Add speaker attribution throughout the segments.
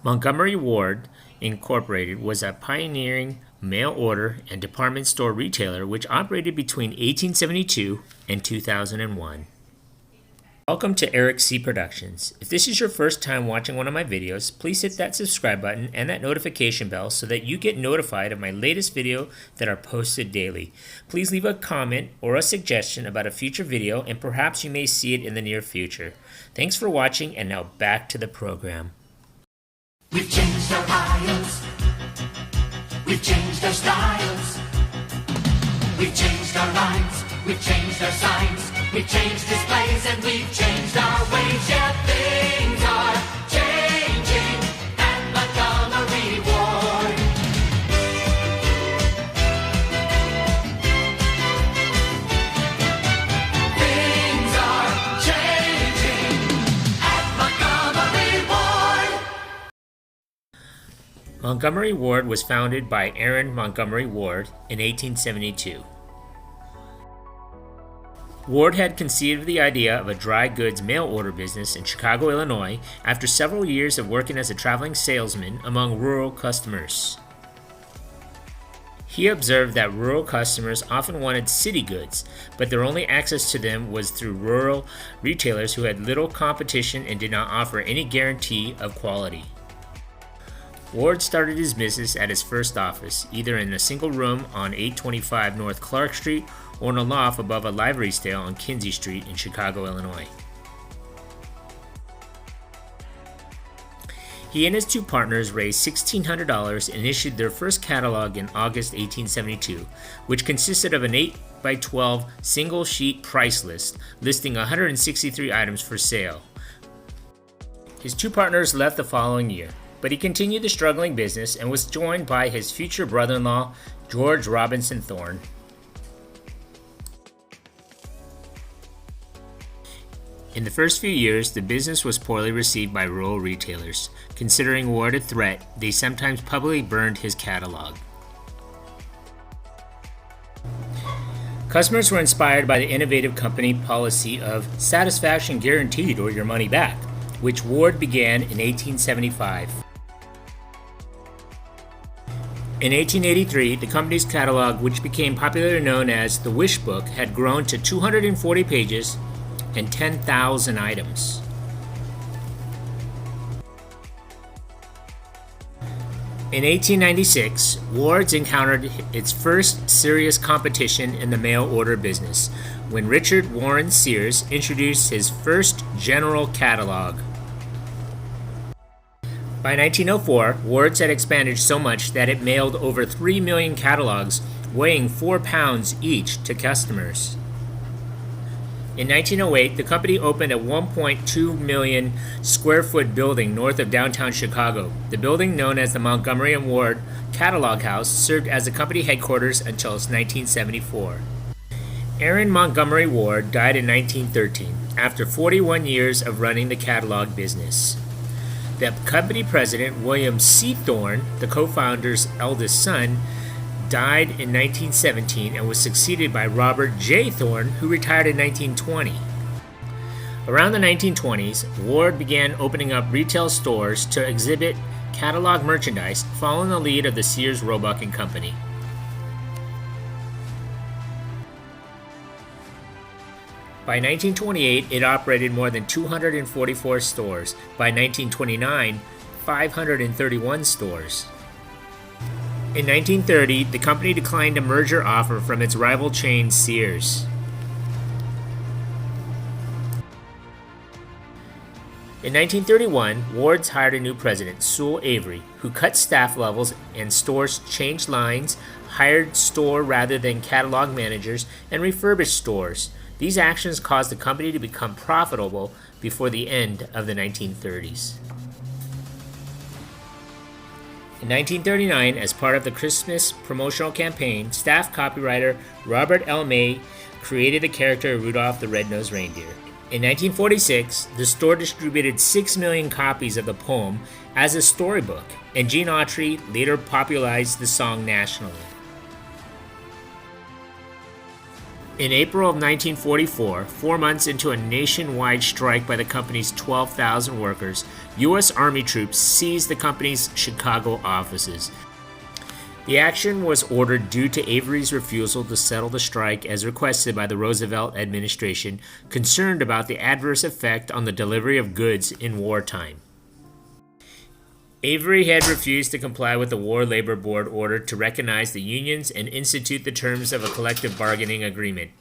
Speaker 1: Montgomery Ward Incorporated was a pioneering mail-order and department store retailer which operated between 1872 and 2001. Welcome to Eric C. Productions. If this is your first time watching one of my videos, please hit that subscribe button and that notification bell so that you get notified of my latest video that are posted daily. Please leave a comment or a suggestion about a future video and perhaps you may see it in the near future. Thanks for watching, and now back to the program.
Speaker 2: We've changed our aisles, we've changed our styles, we've changed our lines, we've changed our signs, we've changed displays, and we've changed our ways. Yeah, things are changing at Montgomery Ward. Things are changing at Montgomery Ward.
Speaker 1: Montgomery Ward was founded by Aaron Montgomery Ward in 1872. Ward had conceived the idea of a dry goods mail order business in Chicago, Illinois, after several years of working as a traveling salesman among rural customers. He observed that rural customers often wanted city goods, but their only access to them was through rural retailers who had little competition and did not offer any guarantee of quality. Ward started his business at his first office, either in a single room on 825 North Clark Street or in a loft above a livery stable on Kinsey Street in Chicago, Illinois. He and his two partners raised $1,600 and issued their first catalog in August 1872, which consisted of an 8x12 single-sheet price list listing 163 items for sale. His two partners left the following year, but he continued the struggling business and was joined by his future brother-in-law, George Robinson Thorne. In the first few years, the business was poorly received by rural retailers. Considering Ward a threat, they sometimes publicly burned his catalog. Customers were inspired by the innovative company policy of satisfaction guaranteed or your money back, which Ward began in 1875. In 1883, the company's catalog, which became popularly known as the Wish Book, had grown to 240 pages and 10,000 items. In 1896, Ward's encountered its first serious competition in the mail order business when Richard Warren Sears introduced his first general catalog. By 1904, Ward's had expanded so much that it mailed over 3 million catalogs weighing 4 pounds each to customers. In 1908, the company opened a 1.2 million square foot building north of downtown Chicago. The building, known as the Montgomery Ward Catalog House, served as the company headquarters until 1974. Aaron Montgomery Ward died in 1913 after 41 years of running the catalog business. The company president, William C. Thorne, the co-founder's eldest son, died in 1917 and was succeeded by Robert J. Thorne, who retired in 1920. Around the 1920s, Ward began opening up retail stores to exhibit catalog merchandise, following the lead of the Sears, Roebuck and Company. By 1928, it operated more than 244 stores. By 1929, 531 stores. In 1930, the company declined a merger offer from its rival chain Sears. In 1931, Ward's hired a new president, Sewell Avery, who cut staff levels and stores, changed lines, hired store rather than catalog managers, and refurbished stores. These actions caused the company to become profitable before the end of the 1930s. In 1939, as part of the Christmas promotional campaign, staff copywriter Robert L. May created the character of Rudolph the Red-Nosed Reindeer. In 1946, the store distributed 6 million copies of the poem as a storybook, and Gene Autry later popularized the song nationally. In April of 1944, 4 months into a nationwide strike by the company's 12,000 workers, U.S. Army troops seized the company's Chicago offices. The action was ordered due to Avery's refusal to settle the strike as requested by the Roosevelt administration, concerned about the adverse effect on the delivery of goods in wartime. Avery had refused to comply with the War Labor Board order to recognize the unions and institute the terms of a collective bargaining agreement.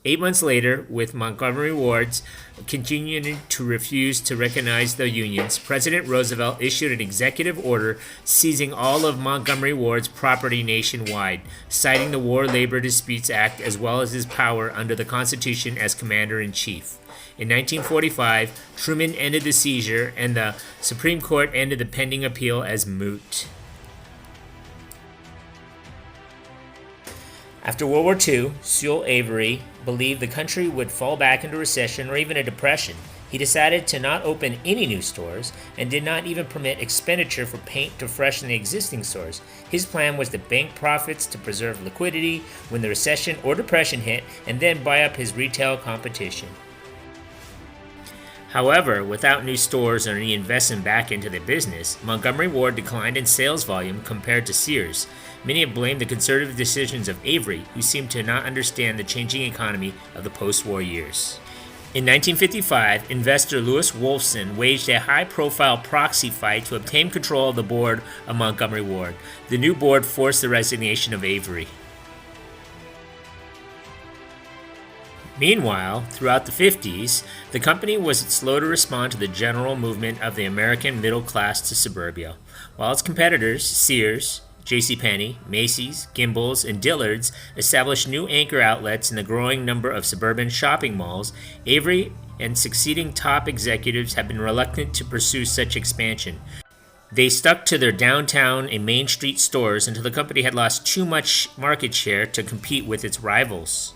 Speaker 1: 8 months later, with Montgomery Ward's continuing to refuse to recognize the unions, President Roosevelt issued an executive order seizing all of Montgomery Ward's property nationwide, citing the War Labor Disputes Act as well as his power under the Constitution as Commander-in-Chief. In 1945, Truman ended the seizure, and the Supreme Court ended the pending appeal as moot. After World War II, Sewell Avery believed the country would fall back into recession or even a depression. He decided to not open any new stores and did not even permit expenditure for paint to freshen the existing stores. His plan was to bank profits to preserve liquidity when the recession or depression hit and then buy up his retail competition. However, without new stores or any investment back into the business, Montgomery Ward declined in sales volume compared to Sears. Many have blamed the conservative decisions of Avery, who seemed to not understand the changing economy of the post-war years. In 1955, investor Lewis Wolfson waged a high-profile proxy fight to obtain control of the board of Montgomery Ward. The new board forced the resignation of Avery. Meanwhile, throughout the 50s, the company was slow to respond to the general movement of the American middle class to suburbia. While its competitors, Sears, JCPenney, Macy's, Gimbel's, and Dillard's, established new anchor outlets in the growing number of suburban shopping malls, Avery and succeeding top executives have been reluctant to pursue such expansion. They stuck to their downtown and Main Street stores until the company had lost too much market share to compete with its rivals.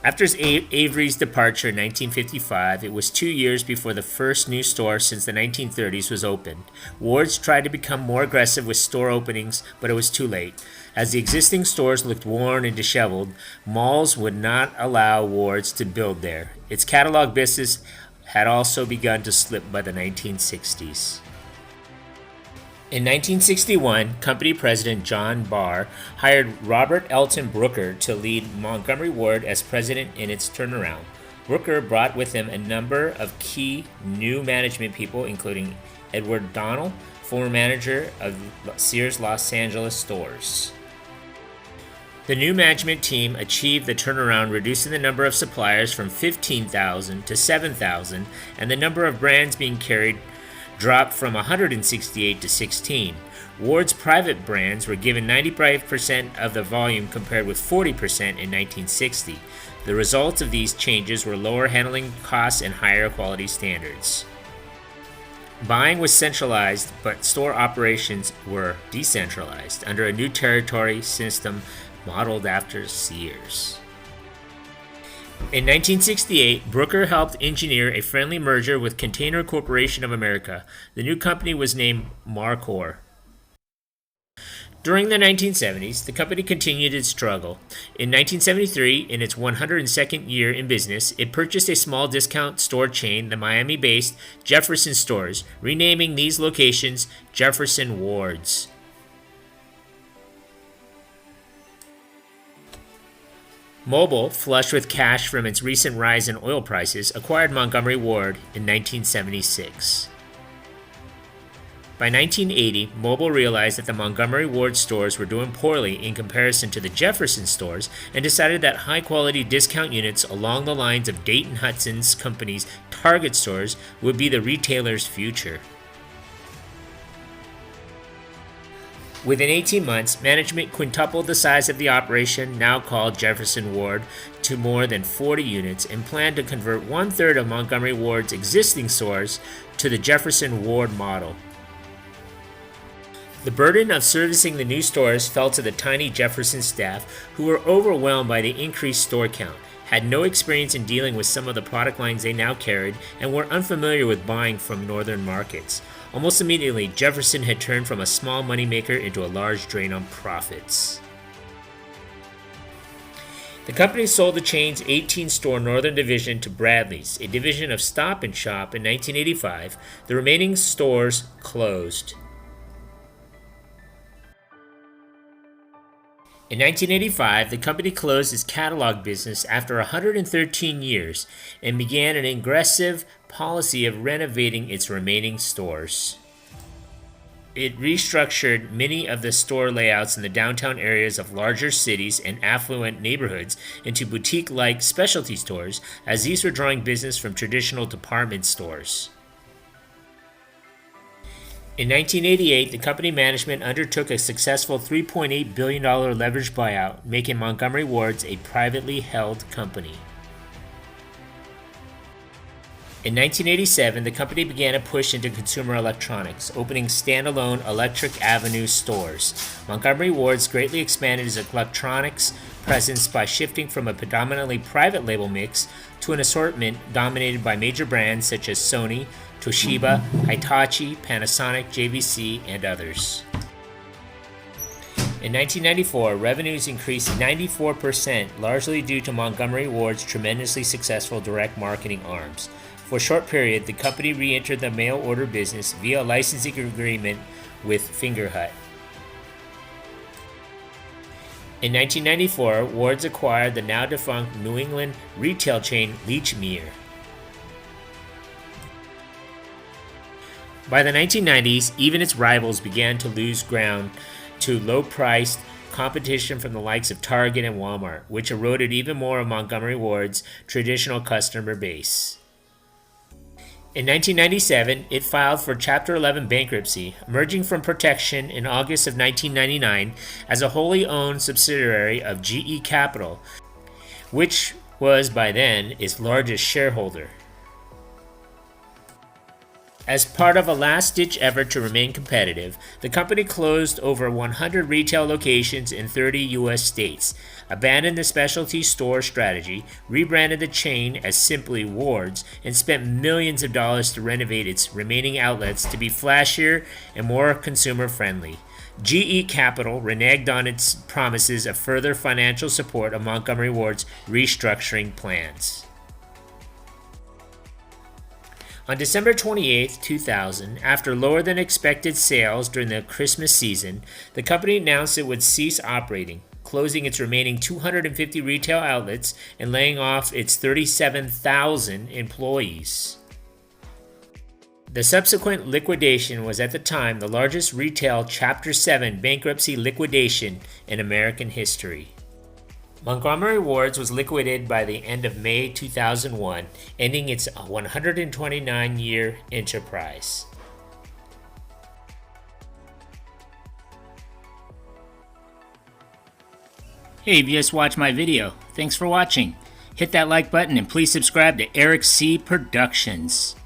Speaker 1: After Avery's departure in 1955, it was 2 years before the first new store since the 1930s was opened. Ward's tried to become more aggressive with store openings, but it was too late. As the existing stores looked worn and disheveled, malls would not allow Ward's to build there. Its catalog business had also begun to slip by the 1960s. In 1961, company president John Barr hired Robert Elton Brooker to lead Montgomery Ward as president in its turnaround. Brooker brought with him a number of key new management people, including Edward Donnell, former manager of Sears Los Angeles stores. The new management team achieved the turnaround, reducing the number of suppliers from 15,000 to 7,000, and the number of brands being carried dropped from 168 to 16. Ward's private brands were given 95% of the volume compared with 40% in 1960. The results of these changes were lower handling costs and higher quality standards. Buying was centralized, but store operations were decentralized under a new territory system modeled after Sears. In 1968, Brooker helped engineer a friendly merger with Container Corporation of America. The new company was named Marcor. During the 1970s, the company continued its struggle. In 1973, in its 102nd year in business, it purchased a small discount store chain, the Miami-based Jefferson Stores, renaming these locations Jefferson Wards. Mobil, flush with cash from its recent rise in oil prices, acquired Montgomery Ward in 1976. By 1980, Mobil realized that the Montgomery Ward stores were doing poorly in comparison to the Jefferson stores and decided that high-quality discount units along the lines of Dayton Hudson's company's Target stores would be the retailer's future. Within 18 months, management quintupled the size of the operation, now called Jefferson Ward, to more than 40 units and planned to convert one-third of Montgomery Ward's existing stores to the Jefferson Ward model. The burden of servicing the new stores fell to the tiny Jefferson staff, who were overwhelmed by the increased store count, had no experience in dealing with some of the product lines they now carried, and were unfamiliar with buying from northern markets. Almost immediately, Jefferson had turned from a small moneymaker into a large drain on profits. The company sold the chain's 18-store northern division to Bradley's, a division of Stop & Shop, in 1985. The remaining stores closed. In 1985, the company closed its catalog business after 113 years and began an aggressive policy of renovating its remaining stores. It restructured many of the store layouts in the downtown areas of larger cities and affluent neighborhoods into boutique-like specialty stores, as these were drawing business from traditional department stores. In 1988, the company management undertook a successful $3.8 billion leveraged buyout, making Montgomery Ward's a privately held company. In 1987, the company began a push into consumer electronics, opening standalone Electric Avenue stores. Montgomery Ward's greatly expanded its electronics presence by shifting from a predominantly private label mix to an assortment dominated by major brands such as Sony, Toshiba, Hitachi, Panasonic, JVC, and others. In 1994, revenues increased 94%, largely due to Montgomery Ward's tremendously successful direct marketing arms. For a short period, the company re-entered the mail order business via a licensing agreement with Fingerhut. In 1994, Ward's acquired the now-defunct New England retail chain Lechmere. By the 1990s, even its rivals began to lose ground to low-priced competition from the likes of Target and Walmart, which eroded even more of Montgomery Ward's traditional customer base. In 1997, it filed for Chapter 11 bankruptcy, emerging from protection in August of 1999 as a wholly owned subsidiary of GE Capital, which was by then its largest shareholder. As part of a last-ditch effort to remain competitive, the company closed over 100 retail locations in 30 U.S. states, abandoned the specialty store strategy, rebranded the chain as simply Ward's, and spent millions of dollars to renovate its remaining outlets to be flashier and more consumer-friendly. GE Capital reneged on its promises of further financial support of Montgomery Ward's restructuring plans. On December 28, 2000, after lower than expected sales during the Christmas season, the company announced it would cease operating, closing its remaining 250 retail outlets and laying off its 37,000 employees. The subsequent liquidation was at the time the largest retail Chapter 7 bankruptcy liquidation in American history. Montgomery Ward's was liquidated by the end of May 2001, ending its 129-year enterprise. Hey, you just watched my video. Thanks for watching. Hit that like button and please subscribe to Eric C. Productions.